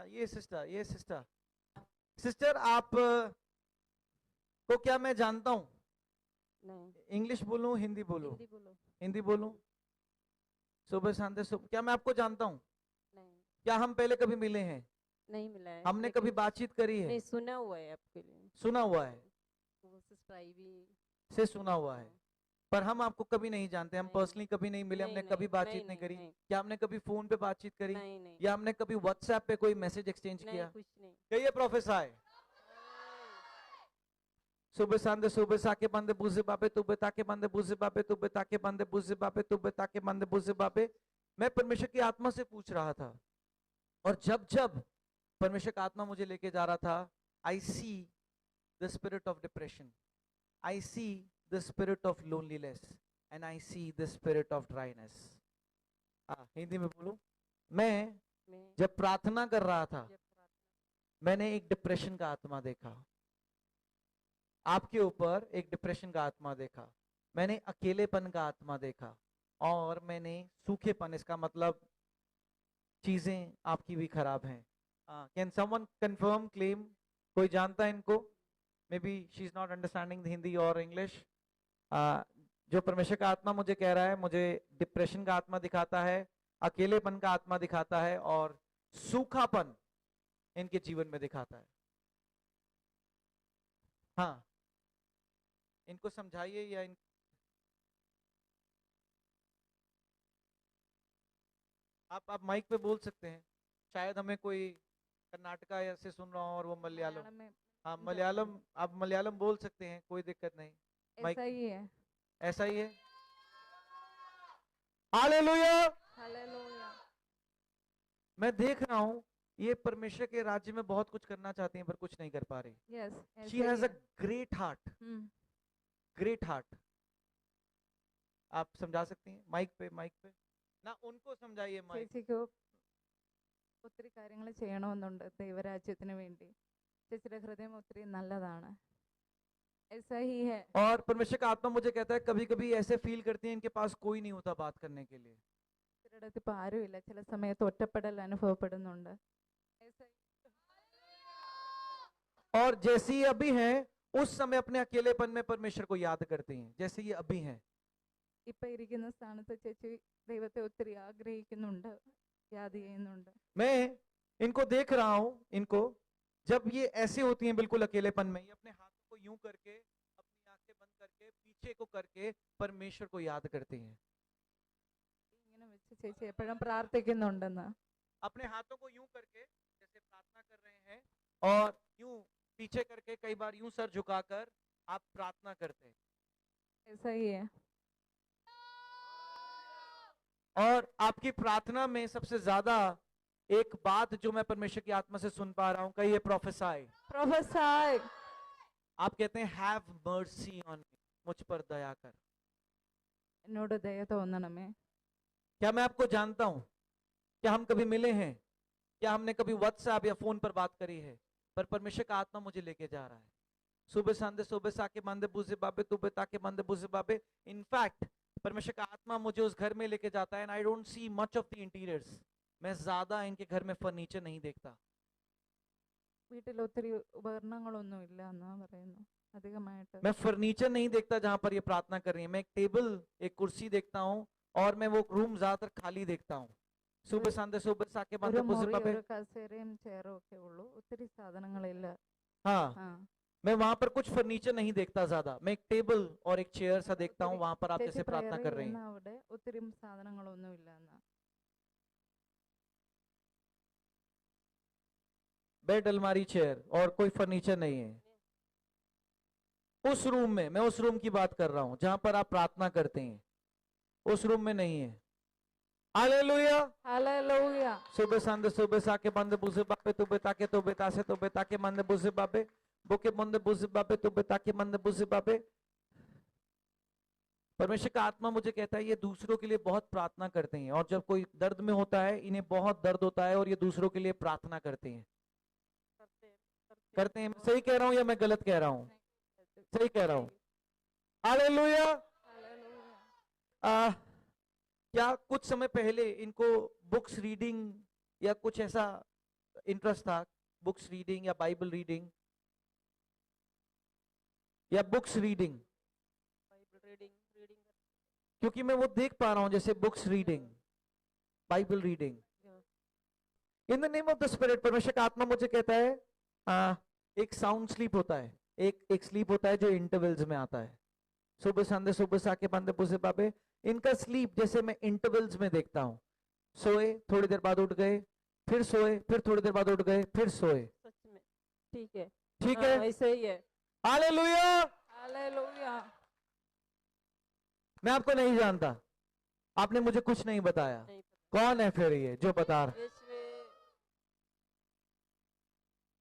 ये sister sister आप को क्या मैं जानता हूँ? नहीं। इंग्लिश बोलूं हिंदी बोलूं? हिंदी बोलो। हिंदी बोलूं। सुबह शांति सुबह, क्या मैं आपको जानता हूँ? नहीं। क्या हम पहले कभी मिले हैं? नहीं मिला है हमने कभी लेकिन बातचीत करी है? नहीं, सुना हुआ है आपके लिए। सुना हुआ है, वो सिस्टर आई भी। से सुना हुआ है, हाँ। पर हम आपको कभी नहीं जानते, हम नहीं पर्सनली कभी नहीं मिले, नहीं हमने नहीं कभी नहीं बातचीत नहीं नहीं करी। नहीं क्या हमने कभी फोन पे बातचीत करी? नहीं नहीं या हमने कभी व्हाट्सएप पे कोई मैसेज एक्सचेंज नहीं, किया? कुछ नहीं। कहिए प्रोफेसर। सुबह सांदे सुबह साके बंदे बुझे बाबे तू बता के बंदे बुझे बाबे तू बता के बंदे बुझे बाबे तू बता के बंदे बुझे बाबे। मैं परमेश्वर की आत्मा से पूछ रहा था, और जब जब परमेश्वर का आत्मा मुझे लेके जा रहा था, I see the spirit of depression, I see the spirit of loneliness, and I see the spirit of dryness. Hindi में बोलूं, मैं मैं जब प्रार्थना कर रहा था, जब प्रार्थना मैंने एक डिप्रेशन का आत्मा देखा, आपके ऊपर एक डिप्रेशन का आत्मा देखा, मैंने अकेलेपन का आत्मा देखा, और मैंने सूखेपन, इसका मतलब चीजें आपकी भी खराब हैं। Can someone confirm claim? कोई जानता है इनको? May be she is not understanding Hindi और इंग्लिश। जो परमेश्वर का आत्मा मुझे कह रहा है, मुझे डिप्रेशन का आत्मा दिखाता है, अकेलेपन का आत्मा दिखाता है, और सूखापन इनके जीवन में दिखाता है। हाँ, इनको समझाइए, या आप माइक पे बोल सकते हैं, शायद हमें कोई कर्नाटका या से सुन रहा हो और वो मलयालम। मलयालम में हाँ, जाती मलयालम, हूँ। आप मलयालम बोल सकते हैं, कोई दिक्कत नहीं। माइक ऐसा ही है। ऐसा ही है। हालेलुया। हालेलुया। मैं देख रहा हूँ, ये परमेश्वर के राज्य में बहुत कुछ करना चाहती हैं, पर कुछ नहीं कर पा रही। यस, शी ऐसा ही हैज अ है। Great heart, hmm. Great heart. आप समझा सकती हैं माइक पे ना, उनको समझाइए माइक। ചേച്ചിക്ക് ഒത്തിരി കാര്യങ്ങൾ ചെയ്യണമെന്നുണ്ട് ദൈവരാജ്യത്തിന് വേണ്ടി. ചേച്ചിയുടെ ഹൃദയം ഒത്തിരി നല്ലതാണ്. ऐसा ही है. और परमेश्वर का आत्मा मुझे कहता है, कभी कभी ऐसे फील करती हैं इनके पास कोई नहीं होता बात करने के लिए। ചേച്ചിയുടെ അടുത്ത് ഇപ്പം ആരുമില്ല, ചില സമയത്ത് ഒറ്റപ്പെടൽ അനുഭവപ്പെടുന്നുണ്ട്. ऐसा ही. और जैसे ही अभी हैं, उस समय अपने अकेलेपन में परमेश्वर को याद करती हैं, जैसे ये अभी हैं। ഇപ്പം ഇരിക്കുന്ന സ്ഥാനത്ത് ചേച്ചി ദൈവത്തെ ഒത്തിരി ആഗ്രഹിക്കുന്നുണ്ട്, യാद ചെയ്യുന്നുണ്ട്. मैं इनको देख रहा हूं, इनको जब ये ऐसे होती हैं बिल्कुल अकेलेपन में, ये अपने हाथों को यूं करके, अपनी आंखें बंद करके, पीछे को करके परमेश्वर को याद करती हैं। ഇങ്ങനെ വെച്ച് ചേച്ചി എപ്പോഴും പ്രാർത്ഥിക്കുന്നുണ്ടെന്ന്. अपने हाथों को यूं करके, जैसे प्रार्थना कर रहे हैं, और यूं पीछे करके, कई बार यूं सर झुकाकर आप प्रार्थना करते हैं। ऐसा ही है. और आपकी प्रार्थना में सबसे ज्यादा एक बात जो मैं परमेश्वर की आत्मा से सुन पा रहा हूं, कहिए प्रोफेसाई। പ്രൊഫസർ, आप कहते हैं हैव मर्सी ऑन मी, मुझ पर दया कर। എന്നോട് ദയ തോന്നണമേ. क्या मैं आपको जानता हूं? क्या हम कभी मिले हैं? क्या हमने कभी व्हाट्सएप या फोन पर बात करी है? पर परमेश्वर का आत्मा मुझे लेके जा रहा है, सुबह सांदे सुबह साके मांदे बुझे बाबे तुबे ताके मांदे बुझे बाबे। इनफैक्ट परमेश्वर का आत्मा मुझे उस घर में लेके जाता है, and I don't see much of the interiors. मैं ज्यादा इनके घर में फर्नीचर नहीं देखता। വീട്ടിൽ ഒത്തിരി ഉപകരണങ്ങളൊന്നും ഇല്ല എന്നാ പറയുന്നു, അധികമായിട്ട്. मैं फर्नीचर नहीं देखता जहां पर ये प्रार्थना कर रही है। मैं एक टेबल, एक कुर्सी देखता हूँ, और मैं वो रूम ज्यादातर खाली देखता हूँ। सुबह सांदे सुबह साके ഒരു मांदे बुझे മുറി, बाबे। ഒരു കസേരയും ചെയറും ഒക്കെ ഉള്ളൂ, ഒത്തിരി സാധനങ്ങളില്ല. हाँ, ആ. मैं वहां पर कुछ फर्नीचर नहीं देखता ज्यादा, मैं एक टेबल और एक चेयर सा देखता हूँ ഒത്തിരി वहां पर आप ചേച്ചി जैसे പ്രയർ प्रार्थना कर रहे ചെയ്യുന്ന हैं। അവിടെ ഒത്തിരി സാധനങ്ങളൊന്നും ഇല്ല എന്നാ. बेड, अलमारी, चेयर, और कोई फर्नीचर नहीं है उस रूम में। मैं उस रूम की बात कर रहा हूं जहां पर आप प्रार्थना करते हैं, उस रूम में नहीं है। हालेलुया। ഹല്ലേലൂയ. सुबह सांदे सुबह साके बंदे बुझे बाबे तू बेता के तो बेता से तो बेता के मंदे बुझे बाबे बुके मंदे बुझे बाबे तू बेता के मंदे बुझे बाबे। परमेश्वर का आत्मा मुझे कहता है, ये दूसरों के लिए बहुत प्रार्थना करते हैं, और जब कोई दर्द में होता है, इन्हें बहुत दर्द होता है, और ये दूसरों के लिए प्रार्थना करते हैं। करते हैं। मैं सही कह रहा हूं या मैं गलत कह रहा हूं? सही कह रहा हूं। हालेलुया। क्या कुछ समय पहले इनको बुक्स रीडिंग या कुछ ऐसा इंटरेस्ट था बुक्स रीडिंग या बाइबल रीडिंग या बुक्स रीडिंग? बाइबल रीडिंग क्योंकि मैं वो देख पा रहा हूं जैसे books reading, Bible reading. In the name of the spirit, परमेश्वर का आत्मा मुझे कहता है एक साउंड स्लीप होता है, एक स्लीप होता है जो इंटरवल्स में आता है। सुबह संदे सुबह साके बंदे पुसे बाबे, इनका स्लीप जैसे मैं इंटरवल्स में देखता हूँ। सोए, थोड़ी देर बाद उठ गए, फिर सोए, फिर थोड़ी देर बाद उठ गए, फिर सोए। सच में ठीक है, ठीक हाँ, है, ऐसे ही है। हालेलुया। हालेलुया। मैं आपको नहीं जानता, आपने मुझे कुछ नहीं बताया, नहीं पता। कौन है फिर ये जो बता रहा? यीशु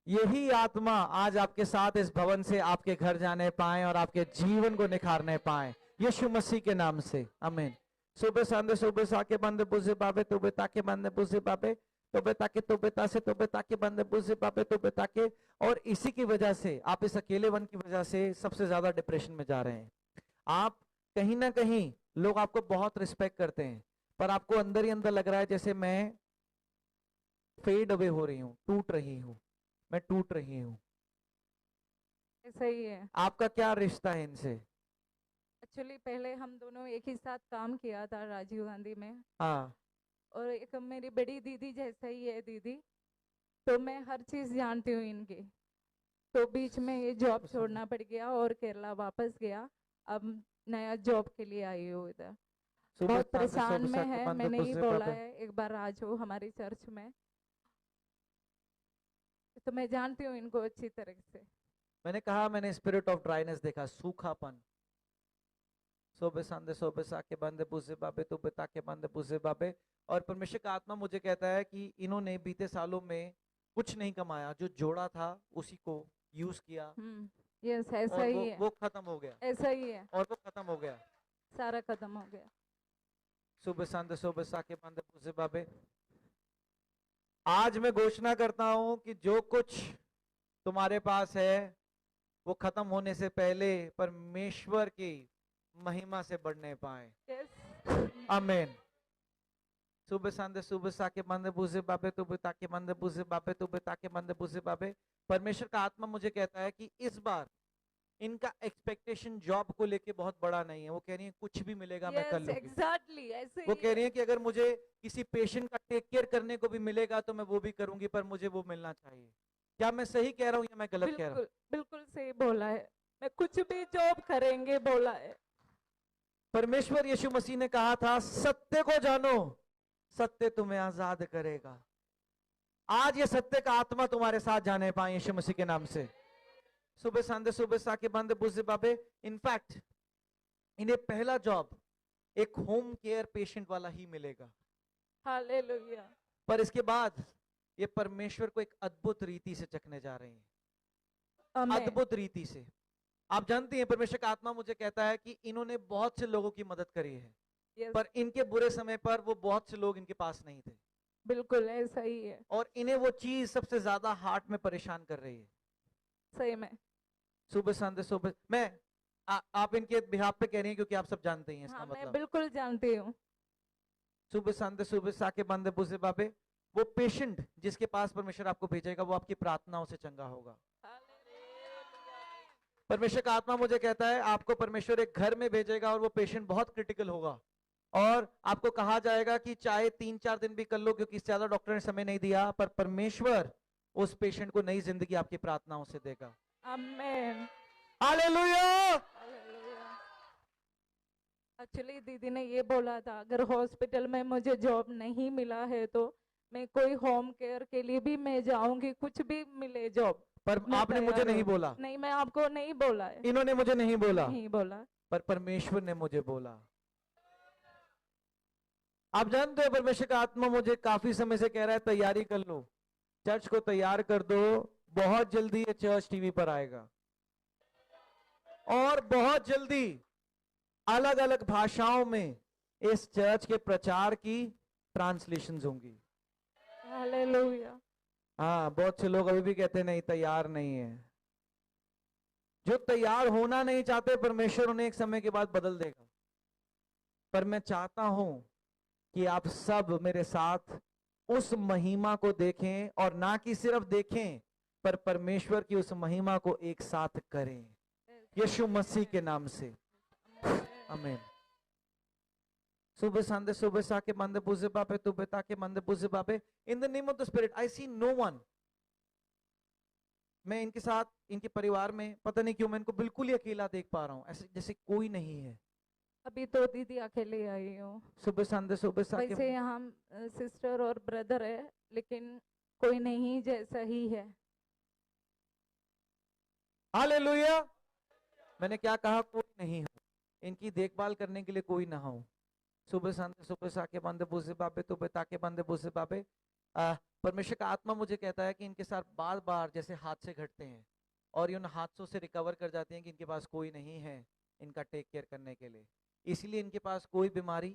यही आत्मा आज आपके साथ इस भवन से आपके घर जाने पाए और आपके जीवन को निखारने पाए, यीशु मसीह के नाम से, आमीन। सुबह संदे सुबह साके बंदे बुझे बाबे, तुबे ताके बंदे बुझे बाबे, तुबे ताके तुबे तासे तुबे ताके बंदे बुझे बाबे, तुबे ताके। और इसी की वजह से, आप इस अकेलेपन की वजह से सबसे ज्यादा डिप्रेशन में जा रहे हैं। आप कहीं ना कहीं, लोग आपको बहुत रिस्पेक्ट करते हैं, पर आपको अंदर ही अंदर लग रहा है जैसे मैं फेड अवे हो रही हूँ, टूट रही हूँ, मैं टूट रही हूँ। ऐसा ही है। आपका क्या रिश्ता है इनसे? एक्चुअली पहले हम दोनों एक ही साथ काम किया था राजीव गांधी में, हाँ, और एक मेरी बड़ी दीदी जैसा ही है दीदी, तो मैं हर चीज़ जानती हूँ इनकी। तो बीच में ये जॉब छोड़ना पड़ गया और केरला वापस गया, अब नया जॉब के लिए आई हूँ इधर। बहुत परेशान में है, मैंने ही बोला है एक बार आ जाओ हमारी चर्च में, तो मैं जानती हूँ इनको अच्छी तरह से। मैंने कहा, मैंने स्पिरिट ऑफ ड्राइनेस देखा, सूखापन। सोबे संदे सोबे साके बंदे बुझे बाबे, तुबे ताके बंदे बुझे बाबे। और परमेश्वर का आत्मा मुझे कहता है कि इन्होंने बीते सालों में कुछ नहीं कमाया, जो जोड़ा था उसी को यूज किया, यस, ऐसा और ही है, वो खत्म हो गया, ऐसा ही है, और वो खत्म हो गया। सारा खत्म हो गया। सुबह संदे सुबह साके बंदे बुझे बाबे। आज मैं घोषणा करता हूं कि जो कुछ तुम्हारे पास है वो खत्म होने से पहले परमेश्वर की महिमा से बढ़ने पाए, यस, आमीन। सुबह संदे सुबह साके बंदे बुझे बाबे, तुबे ताके बंदे बुझे बाबे, तुबे ताके बंदे बुझे बाबे। परमेश्वर का आत्मा मुझे कहता है कि इस बार इनका एक्सपेक्टेशन जॉब को लेके बहुत बड़ा नहीं है। वो कह रही है कुछ भी मिलेगा मैं कर यस, लूंगी। एग्जैक्टली ऐसे वो ही कह है। रही है कि अगर मुझे किसी पेशेंट का टेक केयर करने को भी मिलेगा तो मैं वो भी करूंगी, पर मुझे वो मिलना चाहिए। क्या मैं सही कह रहा हूँ या मैं गलत कह रहा हूँ? बिल्कुल बिल्कुल सही बोला है, मैं कुछ भी जॉब करेंगे बोला है। परमेश्वर यीशु मसीह ने कहा था, सत्य को जानो, सत्य तुम्हें आजाद करेगा। आज ये सत्य का आत्मा तुम्हारे साथ जाने पाए यीशु मसीह के नाम से। सुबह संदे सुबह साके बंदे बुझे बाबे। इनफैक्ट इन्हें पहला जॉब एक होम केयर पेशेंट वाला ही मिलेगा, हालेलुया। पर इसके बाद ये परमेश्वर को एक अद्भुत रीति से चखने जा रही हैं, आमीन। अद्भुत रीति से। आप जानती हैं, परमेश्वर का आत्मा मुझे कहता है कि इन्होंने बहुत से लोगों की मदद करी है, यस, पर इनके बुरे समय पर वो बहुत से लोग इनके पास नहीं थे, बिल्कुल ऐसा ही है, और इन्हें वो चीज सबसे ज्यादा हार्ट में परेशान कर रही है। सही में। सुबह संदे सुबह मैं आप इनके बिहाफ पे कह रही हैं क्योंकि आप सब जानते ही हैं इसका हाँ, मैं मतलब। बिल्कुल जानती हूँ। सुबह संदे सुबह साके बंदे बुझे बाबे। वो पेशेंट जिसके पास परमेश्वर आपको भेजेगा वो आपकी प्रार्थनाओं से चंगा होगा। परमेश्वर का आत्मा मुझे कहता है आपको परमेश्वर एक घर में भेजेगा और वो पेशेंट बहुत क्रिटिकल होगा, और आपको कहा जाएगा कि चाहे 3-4 दिन भी कर लो क्योंकि इससे ज्यादा डॉक्टर ने समय नहीं दिया, पर परमेश्वर उस पेशेंट को नई जिंदगी आपकी प्रार्थनाओं से देगा। आमीन। हालेलुया। एक्चुअली दीदी ने ये बोला था अगर हॉस्पिटल में मुझे जॉब नहीं मिला है तो मैं कोई होम केयर के लिए भी मैं जाऊंगी, कुछ भी मिले जॉब। पर मैं आपने मुझे तैयार नहीं हूँ। बोला, नहीं, मैं आपको नहीं बोला है, इन्होंने मुझे नहीं बोला, नहीं बोला। पर परमेश्वर ने मुझे बोला। आप जानते हो परमेश्वर का आत्मा मुझे काफी समय से कह रहा है तैयारी कर लो, चर्च को तैयार कर दो, बहुत जल्दी ये चर्च टीवी पर आएगा, और बहुत जल्दी अलग अलग भाषाओं में इस चर्च के प्रचार की ट्रांसलेशंस होंगी। हालेलुया। हाँ, बहुत से लोग अभी भी कहते नहीं, तैयार नहीं है। जो तैयार होना नहीं चाहते परमेश्वर उन्हें एक समय के बाद बदल देगा, पर मैं चाहता हूं कि आप सब मेरे साथ उस महिमा को देखें, और ना कि सिर्फ देखें पर परमेश्वर की उस महिमा को एक साथ करें, यीशु मसीह के नाम से। आमीन। सुबह साके मंदे बुझे बापे तुबे ताके मंदे बुझे बापे। In the name of the spirit I see no one. मैं इनके साथ, इनके परिवार में पता नहीं क्यों मैं इनको बिल्कुल ही अकेला देख पा रहा हूँ, ऐसे जैसे कोई नहीं है। अभी तो दीदी अकेले आई हूँ। सुबह साके वैसे हम सिस्टर और ब्रदर है, लेकिन कोई नहीं जैसा ही है। हालेलुया। मैंने क्या कहा? कोई नहीं हो, इनकी देखभाल करने के लिए कोई ना हो। सुबह साके बंदे बुझे बाबे तुबे ताके बंदे बुझे बाबे। परमेश्वर का आत्मा मुझे कहता है कि इनके साथ बार बार जैसे हादसे घटते हैं और ये उन हादसों से रिकवर कर जाते हैं कि इनके पास कोई नहीं है इनका टेक केयर करने के लिए। इसलिए इनके पास कोई बीमारी,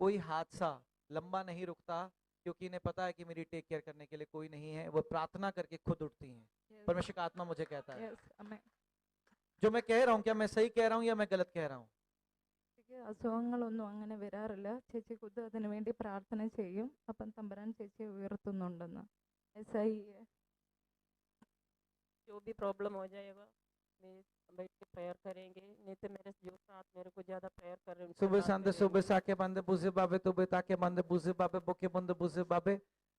कोई हादसा लंबा नहीं रुकता, क्योंकि इन्हें पता है कि मेरी टेक केयर करने के लिए कोई नहीं है। वो प्रार्थना करके खुद उठती हैं। परमेश्वर का आत्मा मुझे कहता है। जो मैं कह रहा हूँ, क्या मैं सही कह रहा हूँ या मैं गलत कह रहा हूँ? അസുഖങ്ങളൊന്നും അങ്ങനെ വരാറില്ല. ചേച്ചി खुद അതിനു വേണ്ടി പ്രാർത്ഥന ചെയ്യും. അപ്പം തമ്പുരാൻ ചേച്ചിയെ ഉയർത്തുന്നുണ്ടെന്ന്. ऐसा ही है. जो भी प्रॉब्लम हो जाएगा मैं बैठ के प्रेयर करेंगे, नहीं तो मेरे जो साथ मेरे को ज्यादा प्रेयर कर रहे हैं सुबह साके बंदे बुझे बाबे तुबे ताके बंदे बुझे बाबे बोके बंदे बुझे बाबे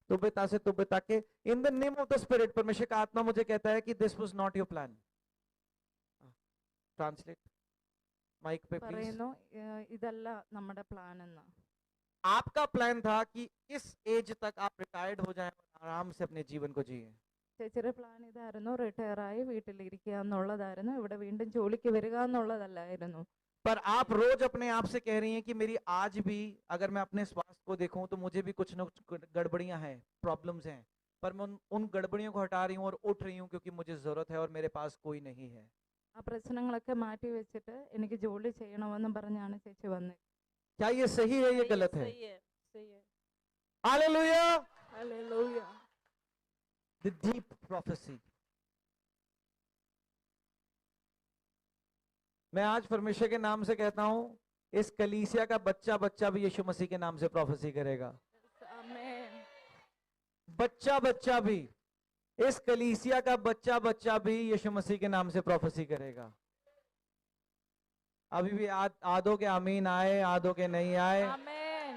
तुबे तासे तुबे ताके। In the name of the spirit, परमेश्वर का आत्मा मुझे कहता है कि this was not your plan. Translate mic पे प्लीज। പറയുന്നു ഇതല്ല നമ്മുടെ പ്ലാൻ എന്ന്. आपका प्लान था कि इस एज तक आप रिटायर्ड हो जाएं और आराम से अपने जीवन को जिए। ചേച്ചിയുടെ പ്ലാൻ ഇതായിരുന്നു, റിട്ടയർ ആയി വീട്ടിലിരിക്കുക എന്നുള്ളതായിരുന്നു. ഇവിടെ വീണ്ടും ജോലിക്ക് വരിക എന്നുള്ളതല്ലായിരുന്നു. पर आप रोज अपने आप से कह रही हैं कि मेरी आज भी, अगर मैं अपने स्वास्थ्य को देखूं तो मुझे भी कुछ न कुछ गड़बड़ियां हैं, प्रॉब्लम्स हैं, पर मैं उन गड़बड़ियों को हटा रही हूं और उठ रही हूं क्योंकि मुझे जरूरत है और मेरे पास कोई नहीं है। ആ പ്രശ്നങ്ങളൊക്കെ മാറ്റി വെച്ചിട്ട് എനിക്ക് ജോലി ചെയ്യണമെന്നും പറഞ്ഞാണ് ചേച്ചി വന്നത്. क्या ये सही है, ये गलत है? सही है, सही है। Hallelujah. Hallelujah. The deep prophecy. मैं आज परमेश्वर के नाम से कहता हूं, इस कलीसिया का बच्चा बच्चा भी यीशु मसीह के नाम से प्रोफेसी करेगा। आमीन। बच्चा बच्चा भी, इस कलीसिया का बच्चा बच्चा भी यीशु मसीह के नाम से प्रोफेसी करेगा। अभी भी आधों के आमीन आए, आधों के नहीं आए। आमीन।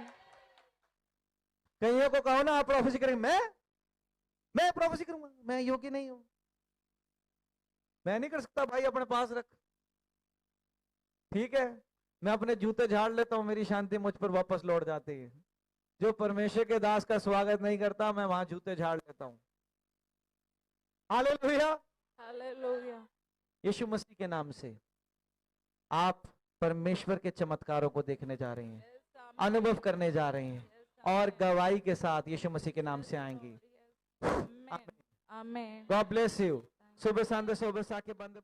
कईयों को कहो ना आप प्रोफेसी करेंगे, मैं प्रोफेसी करूंगा, मैं योग्य नहीं हूं, मैं नहीं कर सकता। भाई अपने पास रख, ठीक है? मैं अपने जूते झाड़ लेता हूं, मेरी शांति मुझ पर वापस लौट जाती है। जो परमेश्वर के दास का स्वागत नहीं करता, मैं वहां जूते झाड़ लेता हूं। हालेलुया। हालेलुया। यीशु मसीह के नाम से आप परमेश्वर के चमत्कारों को देखने जा रहे हैं, अनुभव करने जा रहे हैं, और गवाही के साथ यीशु मसीह के नाम से आएंगी। आमीन। God bless you. सुबह सांदे सुबह साके बंदे